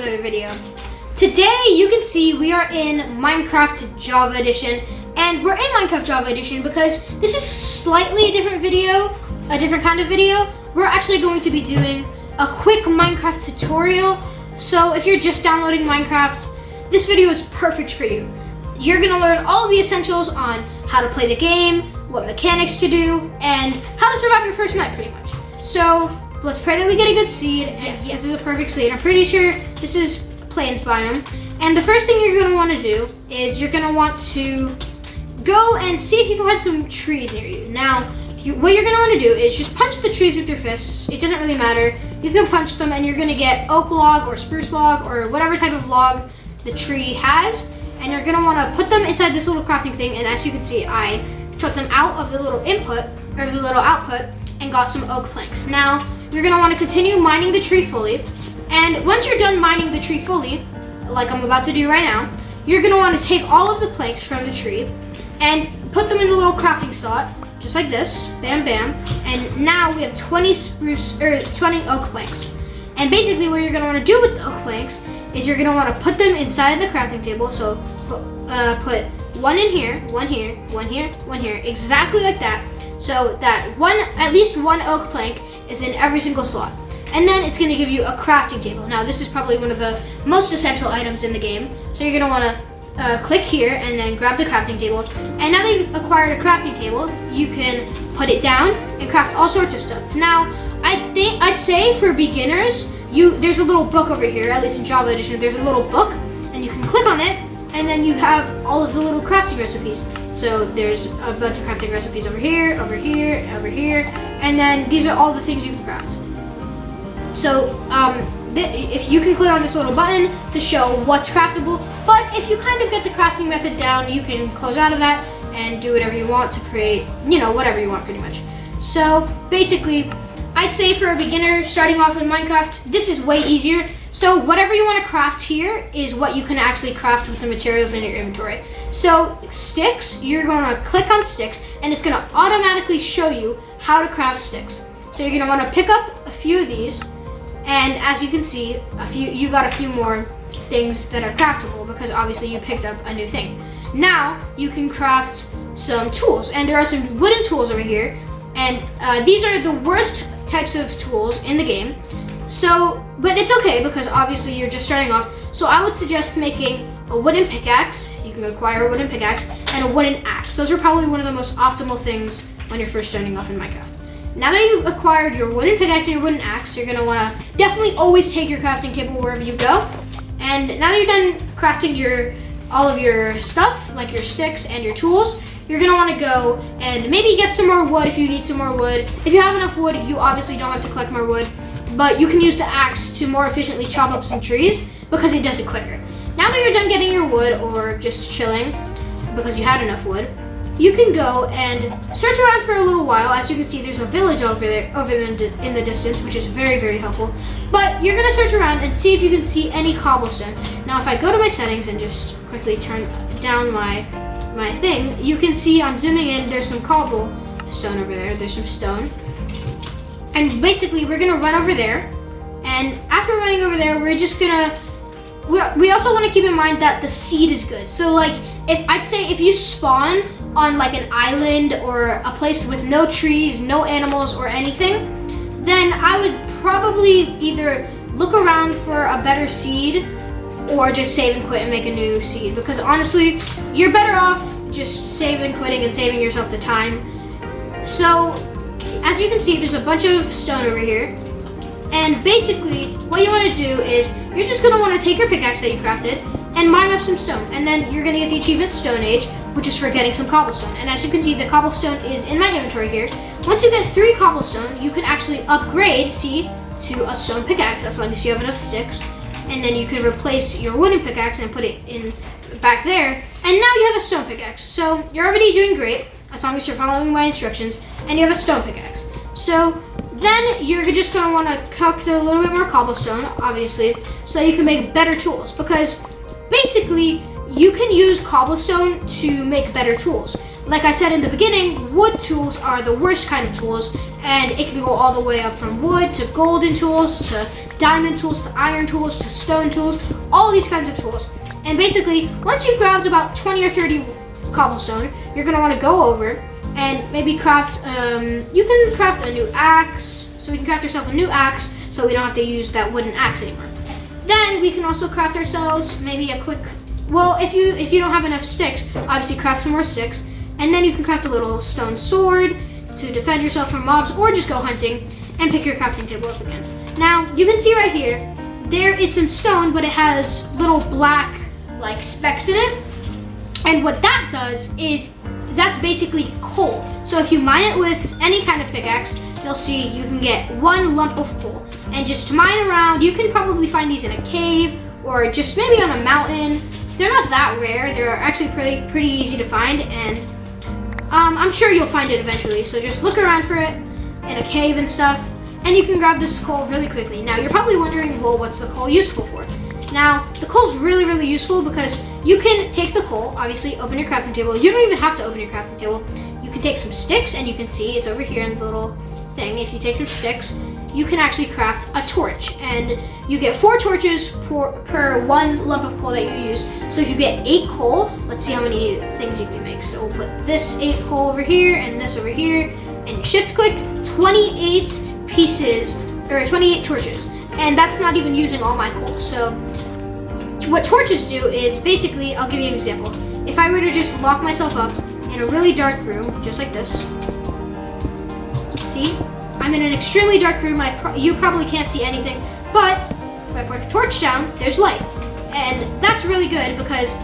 another video. Today, you can see we are in Minecraft Java Edition, and we're in Minecraft Java Edition because this is slightly a different video, a different kind of video. We're actually going to be doing a quick Minecraft tutorial. So if you're just downloading Minecraft, this video is perfect for you. You're gonna learn all of the essentials on how to play the game, what mechanics to do, and how to survive your first night, pretty much. So let's pray that we get a good seed. Yes, this is a perfect seed. I'm pretty sure this is plains biome. And the first thing you're gonna want to do is you're gonna want to go and see if you can find some trees near you. Now, what you're gonna want to do is just punch the trees with your fists. It doesn't really matter. You can punch them and you're gonna get oak log or spruce log or whatever type of log the tree has. And you're gonna want to put them inside this little crafting thing. And as you can see, I took them out of the little input or the little output and got some oak planks. Now, you're gonna want to continue mining the tree fully. And once you're done mining the tree fully, like I'm about to do right now, you're gonna want to take all of the planks from the tree and put them in the little crafting slot, just like this, bam, bam. And now we have 20 oak planks. And basically what you're gonna want to do with the oak planks is you're gonna want to put them inside the crafting table. So put one in here, one here, one here, one here, exactly like that. So that at least one oak plank is in every single slot. And then it's gonna give you a crafting table. Now this is probably one of the most essential items in the game. So you're gonna wanna click here and then grab the crafting table. And now that you've acquired a crafting table, you can put it down and craft all sorts of stuff. Now, I'd say for beginners, there's a little book over here, at least in Java Edition, there's a little book and you can click on it and then you have all of the little crafting recipes. So there's a bunch of crafting recipes over here, over here, over here, and then these are all the things you can craft. So if you can click on this little button to show what's craftable, but if you kind of get the crafting method down, you can close out of that and do whatever you want to create, whatever you want pretty much. So basically, I'd say for a beginner starting off in Minecraft, this is way easier. So whatever you want to craft here is what you can actually craft with the materials in your inventory. So sticks, you're going to click on sticks and it's going to automatically show you how to craft sticks. So you're going to want to pick up a few of these, and as you can see, you got a few more things that are craftable because obviously you picked up a new thing. Now you can craft some tools, and there are some wooden tools over here, and these are the worst types of tools in the game. So, but it's okay because obviously you're just starting off. So I would suggest making a wooden pickaxe. You can acquire a wooden pickaxe and a wooden axe. Those are probably one of the most optimal things when you're first starting off in Minecraft. Now that you've acquired your wooden pickaxe and your wooden axe, you're gonna wanna definitely always take your crafting table wherever you go. And now that you're done crafting all of your stuff, like your sticks and your tools, you're gonna wanna go and maybe get some more wood if you need some more wood. If you have enough wood, you obviously don't have to collect more wood, but you can use the axe to more efficiently chop up some trees because it does it quicker. Now that you're done getting your wood or just chilling because you had enough wood, you can go and search around for a little while. As you can see, there's a village over there in the distance, which is very, very helpful. But you're gonna search around and see if you can see any cobblestone. Now, if I go to my settings and just quickly turn down my thing, you can see I'm zooming in, there's some cobblestone over there, there's some stone. And basically, we're gonna run over there. And as we're running over there, we're just gonna, we also wanna keep in mind that the seed is good. So like, if you spawn on like an island or a place with no trees, no animals or anything, then I would probably either look around for a better seed or just save and quit and make a new seed. Because honestly, you're better off just saving, quitting, and saving yourself the time. So, as you can see, there's a bunch of stone over here. And basically, what you want to do is, you're just going to want to take your pickaxe that you crafted and mine up some stone. And then you're going to get the achievement Stone Age, which is for getting some cobblestone. And as you can see, the cobblestone is in my inventory here. Once you get 3 cobblestone, you can actually upgrade, to a stone pickaxe as long as you have enough sticks. And then you can replace your wooden pickaxe and put it in back there. And now you have a stone pickaxe. So you're already doing great as long as you're following my instructions and you have a stone pickaxe. So then you're just going to want to collect a little bit more cobblestone, obviously, so that you can make better tools. Because basically, you can use cobblestone to make better tools. Like I said in the beginning, wood tools are the worst kind of tools, and it can go all the way up from wood to golden tools to diamond tools to iron tools to stone tools, all these kinds of tools. And basically, once you've grabbed about 20 or 30 cobblestone, you're going to want to go over and maybe craft, you can craft a new axe, so we can craft yourself a new axe so we don't have to use that wooden axe anymore. Then we can also craft ourselves maybe a quick, well, if you don't have enough sticks, obviously craft some more sticks. And then you can craft a little stone sword to defend yourself from mobs, or just go hunting and pick your crafting table up again. Now, you can see right here, there is some stone, but it has little black like specks in it. And what that does is, that's basically coal. So if you mine it with any kind of pickaxe, you'll see you can get 1 lump of coal. And just to mine around, you can probably find these in a cave or just maybe on a mountain. They're not that rare. They're actually pretty easy to find, and I'm sure you'll find it eventually. So just look around for it in a cave and stuff, and you can grab this coal really quickly. Now you're probably wondering, well, what's the coal useful for? Now the coal's really useful because you can take the coal, obviously open your crafting table. You don't even have to open your crafting table. You can take some sticks, and you can see it's over here in the little thing. If you take some sticks, you can actually craft a torch, and you get 4 torches per 1 lump of coal that you use. So if you get 8 coal, let's see how many things you can make. So we'll put this 8 coal over here and this over here, and shift click, 28 pieces, or 28 torches. And that's not even using all my coal. So what torches do is basically, I'll give you an example. If I were to just lock myself up in a really dark room, just like this, see? I'm in an extremely dark room. You probably can't see anything, but if I put a torch down, there's light. And that's really good because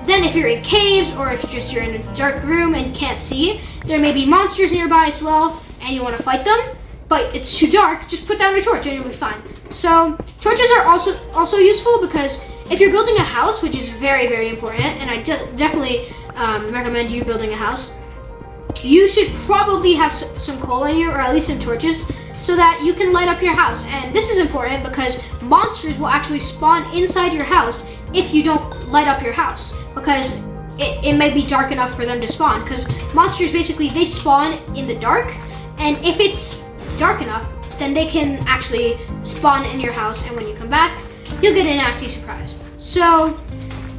then if you're in caves or if just you're in a dark room and can't see, there may be monsters nearby as well and you want to fight them, but it's too dark, just put down a torch and you'll be fine. So torches are also useful because if you're building a house, which is very important, and I definitely recommend you building a house, you should probably have some coal in here, or at least some torches, so that you can light up your house. And this is important because monsters will actually spawn inside your house if you don't light up your house, because it may be dark enough for them to spawn, because monsters basically, they spawn in the dark, and if it's dark enough, then they can actually spawn in your house, and when you come back, you'll get a nasty surprise. So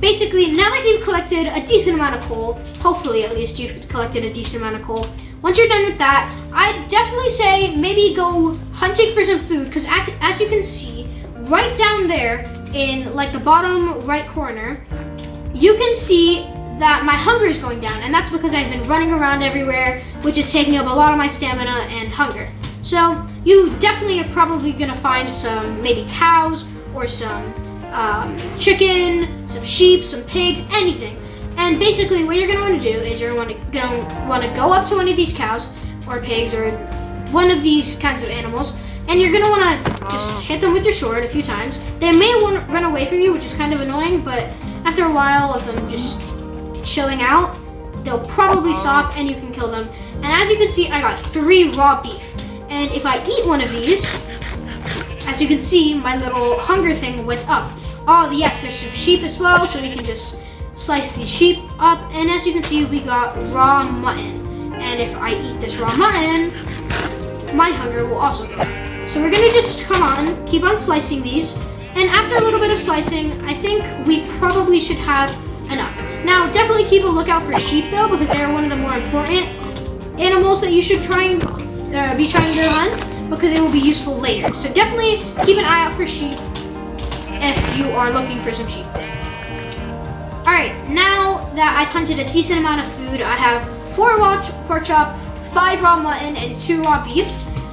basically, now that you've collected a decent amount of coal, hopefully at least you've collected a decent amount of coal, once you're done with that, I'd definitely say maybe go hunting for some food, because as you can see, right down there in like the bottom right corner, you can see that my hunger is going down, and that's because I've been running around everywhere, which is taking up a lot of my stamina and hunger. So you definitely are probably gonna find some maybe cows or some chicken, some sheep, some pigs, anything. And basically what you're going to want to do is you're going to want to go up to one of these cows or pigs or one of these kinds of animals, and you're going to want to just hit them with your sword a few times. They may want to run away from you, which is kind of annoying, but after a while of them just chilling out, they'll probably stop and you can kill them. And as you can see, I got 3 raw beef. And if I eat one of these, as you can see, my little hunger thing went up. Oh yes, there's some sheep as well, so we can just slice these sheep up. And as you can see, we got raw mutton. And if I eat this raw mutton, my hunger will also go up. So we're gonna just, keep on slicing these. And after a little bit of slicing, I think we probably should have enough. Now, definitely keep a lookout for sheep though, because they're one of the more important animals that you should be trying to hunt, because they will be useful later. So definitely keep an eye out for sheep if you are looking for some sheep. Alright, now that I've hunted a decent amount of food, I have 4 raw pork chop, 5 raw mutton, and 2 raw beef.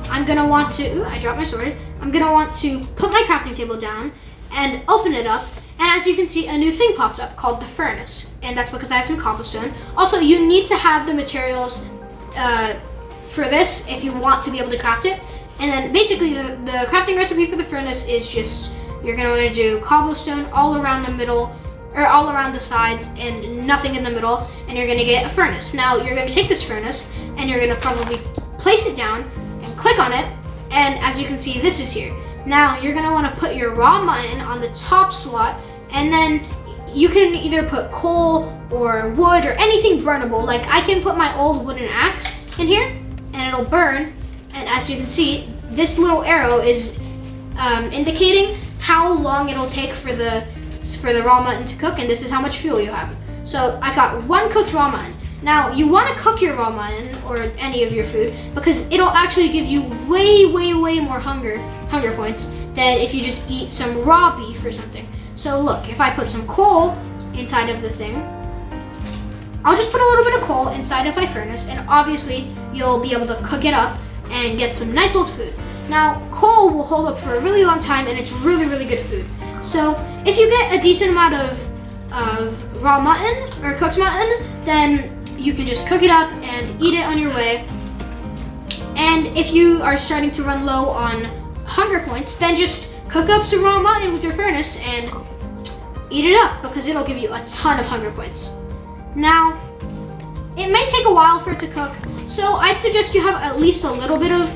I'm gonna want to, I dropped my sword. I'm gonna want to put my crafting table down and open it up. And as you can see, a new thing popped up called the furnace. And that's because I have some cobblestone. Also, you need to have the materials for this if you want to be able to craft it. And then basically the crafting recipe for the furnace is just, you're gonna wanna do cobblestone all around the middle, or all around the sides and nothing in the middle, and you're gonna get a furnace. Now you're gonna take this furnace and you're gonna probably place it down and click on it, and as you can see, this is here. Now you're gonna wanna put your raw mutton on the top slot, and then you can either put coal or wood or anything burnable. Like I can put my old wooden axe in here and it'll burn. And as you can see, this little arrow is indicating how long it'll take for the raw mutton to cook, and this is how much fuel you have. So I got 1 cooked raw mutton. Now you want to cook your raw mutton or any of your food because it'll actually give you way more hunger points than if you just eat some raw beef or something. So look, if I put some coal inside of the thing, I'll just put a little bit of coal inside of my furnace, and obviously you'll be able to cook it up and get some nice old food. Now coal will hold up for a really long time, and it's really good food. So if you get a decent amount of raw mutton or cooked mutton, then you can just cook it up and eat it on your way. And if you are starting to run low on hunger points, then just cook up some raw mutton with your furnace and eat it up because it'll give you a ton of hunger points. Now, it may take a while for it to cook, so I'd suggest you have at least a little bit of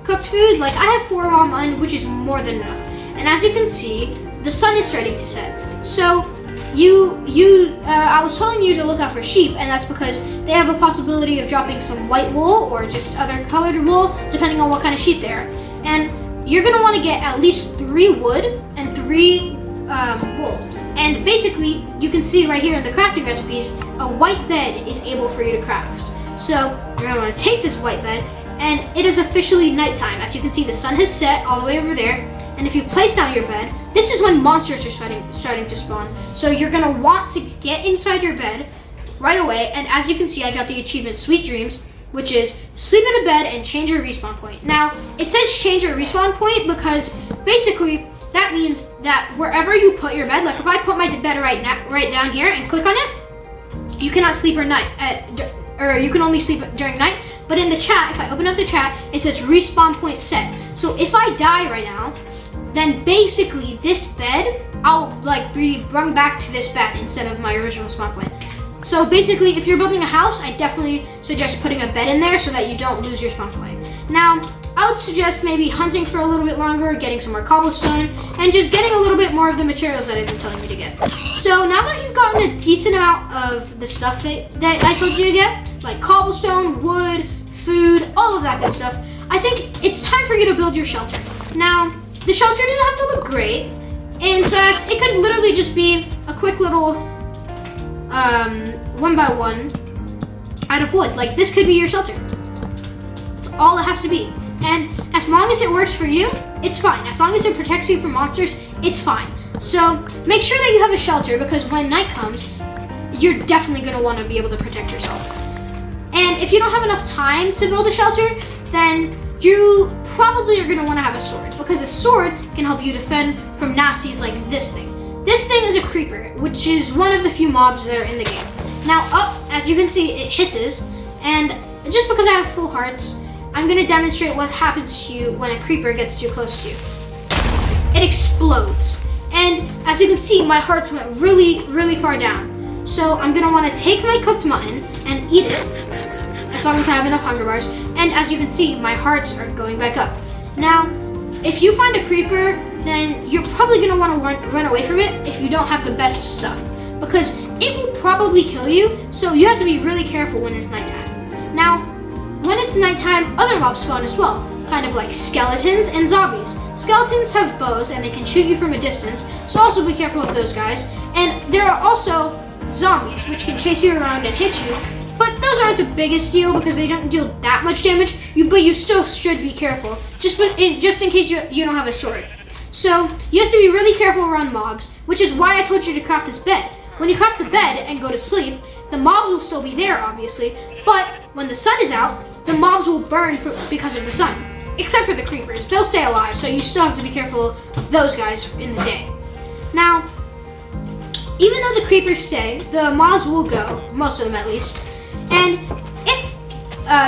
cooked food. Like I have 4 raw mutton, which is more than enough. And as you can see, the sun is starting to set. So I was telling you to look out for sheep, and that's because they have a possibility of dropping some white wool or just other colored wool, depending on what kind of sheep they are. And you're gonna want to get at least 3 wood and 3 wool. And basically, you can see right here in the crafting recipes, a white bed is able for you to craft. So you're gonna want to take this white bed, and it is officially nighttime. As you can see, the sun has set all the way over there. And if you place down your bed, this is when monsters are starting to spawn. So you're gonna want to get inside your bed right away. And as you can see, I got the achievement Sweet Dreams, which is sleep in a bed and change your respawn point. Now, it says change your respawn point because basically that means that wherever you put your bed, like if I put my bed right down here and click on it, you cannot sleep or you can only sleep during night. But in the chat, if I open up the chat, it says respawn point set. So if I die right now, then basically this bed, I'll like be brought back to this bed instead of my original spawn point. So basically, if you're building a house, I definitely suggest putting a bed in there so that you don't lose your spawn point. Now, I would suggest maybe hunting for a little bit longer, getting some more cobblestone, and just getting a little bit more of the materials that I've been telling you to get. So now that you've gotten a decent amount of the stuff that I told you to get, like cobblestone, wood, food, all of that good stuff, I think it's time for you to build your shelter. Now, the shelter doesn't have to look great. In fact, it could literally just be a quick little 1x1 out of wood. Like this could be your shelter. That's all it has to be. And as long as it works for you, it's fine. As long as it protects you from monsters, it's fine. So make sure that you have a shelter because when night comes, you're definitely going to want to be able to protect yourself. And if you don't have enough time to build a shelter, then you probably are going to want to have a sword because a sword can help you defend from nasties like this thing. This thing is a creeper, which is one of the few mobs that are in the game. Now as you can see, it hisses, and just because I have full hearts, I'm going to demonstrate what happens to you when a creeper gets too close to you. It explodes, and as you can see, my hearts went really far down. So I'm going to want to take my cooked mutton and eat it, as long as I have enough hunger bars. And as you can see, my hearts are going back up. Now, if you find a creeper, then you're probably going to want to run away from it if you don't have the best stuff, because it will probably kill you, so you have to be really careful when it's nighttime. Now, when it's nighttime, other mobs spawn as well, kind of like skeletons and zombies. Skeletons have bows and they can shoot you from a distance, so also be careful with those guys. And there are also zombies, which can chase you around and hit you, but those aren't the biggest deal because they don't deal that much damage, but you still should be careful, just in case you don't have a sword. So you have to be really careful around mobs, which is why I told you to craft this bed. When you craft the bed and go to sleep, the mobs will still be there, obviously, but when the sun is out, the mobs will burn because of the sun, except for the creepers. They'll stay alive, so you still have to be careful of those guys in the day. Now, even though the creepers stay, the mobs will go, most of them at least. And if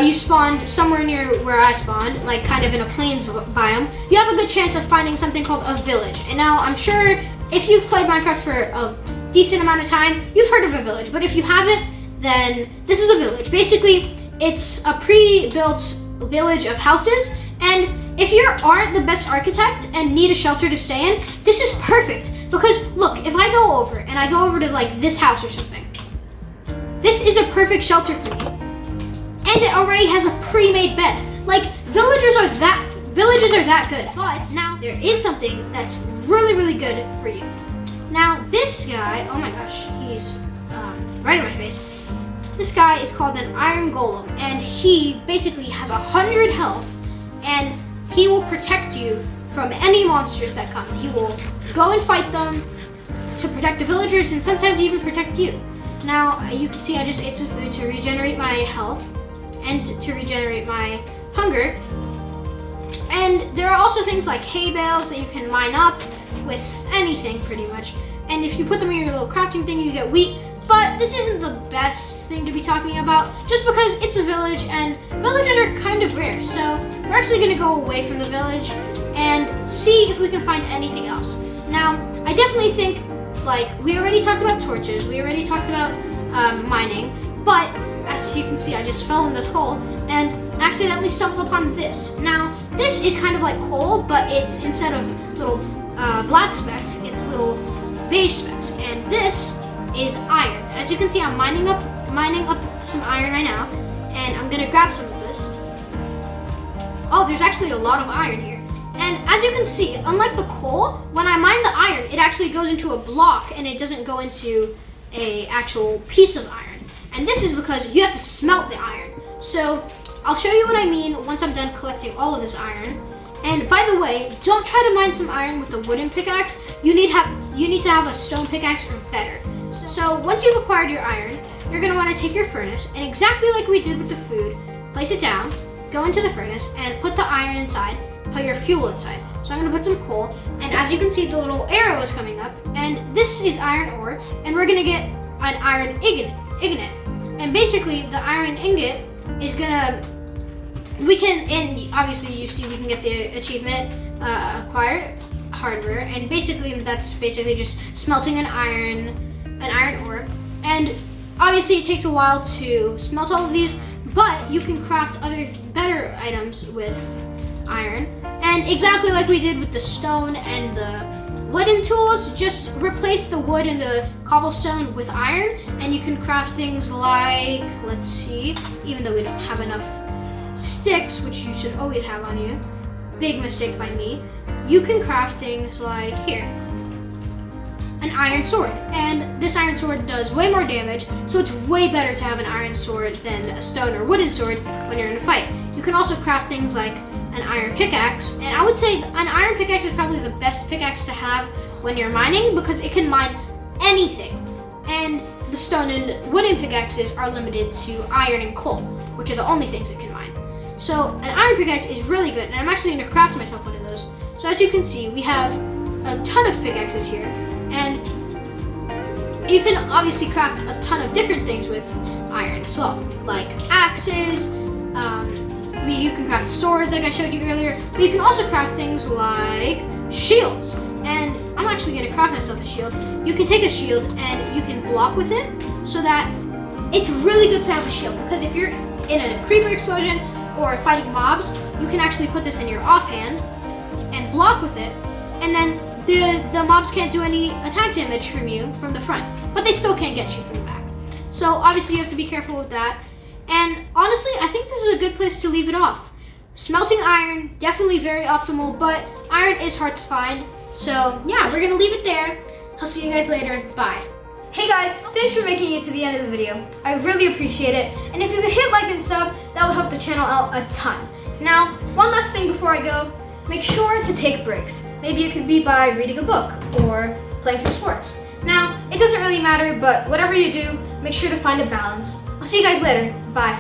you spawned somewhere near where I spawned, like kind of in a plains biome, you have a good chance of finding something called a village. And now I'm sure if you've played Minecraft for a decent amount of time, you've heard of a village. But if you haven't, then this is a village. Basically, it's a pre-built village of houses. And if you aren't the best architect and need a shelter to stay in, this is perfect Because look, if I go over and I go over to like this house or something, this is a perfect shelter for me. And it already has a pre-made bed. Like villagers are that good. But now there is something that's really, really good for you. Now this guy, oh my gosh, he's right in my face. This guy is called an iron golem, and he basically has 100 health, and he will protect you from any monsters that come. He will go and fight them to protect the villagers and sometimes even protect you. Now you can see I just ate some food to regenerate my health and to regenerate my hunger. And there are also things like hay bales that you can mine up with anything pretty much. And if you put them in your little crafting thing, you get wheat. But this isn't the best thing to be talking about just because it's a village and villages are kind of rare. So we're actually gonna go away from the village and see if we can find anything else. Now, I definitely think, like, we already talked about torches, we already talked about mining, but as you can see, I just fell in this hole and accidentally stumbled upon this. Now, this is kind of like coal, but it's instead of little black specks, it's little beige specks, and this is iron. As you can see, I'm mining up some iron right now, and I'm gonna grab some of this. Oh, there's actually a lot of iron here. And as you can see, unlike the coal, when I mine the iron, it actually goes into a block and it doesn't go into a actual piece of iron. And this is because you have to smelt the iron. So I'll show you what I mean once I'm done collecting all of this iron. And by the way, don't try to mine some iron with a wooden pickaxe. You need to have a stone pickaxe or better. So once you've acquired your iron, you're gonna wanna take your furnace and exactly like we did with the food, place it down, go into the furnace and put the iron inside, put your fuel inside. So I'm gonna put some coal, and as you can see, the little arrow is coming up, and this is iron ore, and we're gonna get an iron ingot. And basically the iron ingot is gonna, and obviously you see we can get the achievement, acquire hardware, and basically that's basically just smelting an iron ore. And obviously it takes a while to smelt all of these, but you can craft other better items with iron. And exactly like we did with the stone and the wooden tools, just replace the wood and the cobblestone with iron, and you can craft things like, let's see, even though we don't have enough sticks, which you should always have on you, big mistake by me, you can craft things like here, an iron sword. And this iron sword does way more damage, so it's way better to have an iron sword than a stone or wooden sword when you're in a fight. You can also craft things like an iron pickaxe, and I would say an iron pickaxe is probably the best pickaxe to have when you're mining because it can mine anything. And the stone and wooden pickaxes are limited to iron and coal, which are the only things it can mine. So an iron pickaxe is really good, and I'm actually going to craft myself one of those. So as you can see, we have a ton of pickaxes here, and you can obviously craft a ton of different things with iron as well, like axes, you can craft swords like I showed you earlier, but you can also craft things like shields. And I'm actually going to craft myself a shield. You can take a shield and you can block with it, so that it's really good to have a shield, because if you're in a creeper explosion or fighting mobs, you can actually put this in your offhand and block with it, and then the mobs can't do any attack damage from you from the front, but they still can't get you from the back. So obviously you have to be careful with that. And honestly, I think this is a good place to leave it off. Smelting iron, definitely very optimal, but iron is hard to find. So yeah, we're gonna leave it there. I'll see you guys later, bye. Hey guys, thanks for making it to the end of the video. I really appreciate it. And if you could hit like and sub, that would help the channel out a ton. Now, one last thing before I go, make sure to take breaks. Maybe it could be by reading a book or playing some sports. Now, it doesn't really matter, but whatever you do, make sure to find a balance. I'll see you guys later. Bye.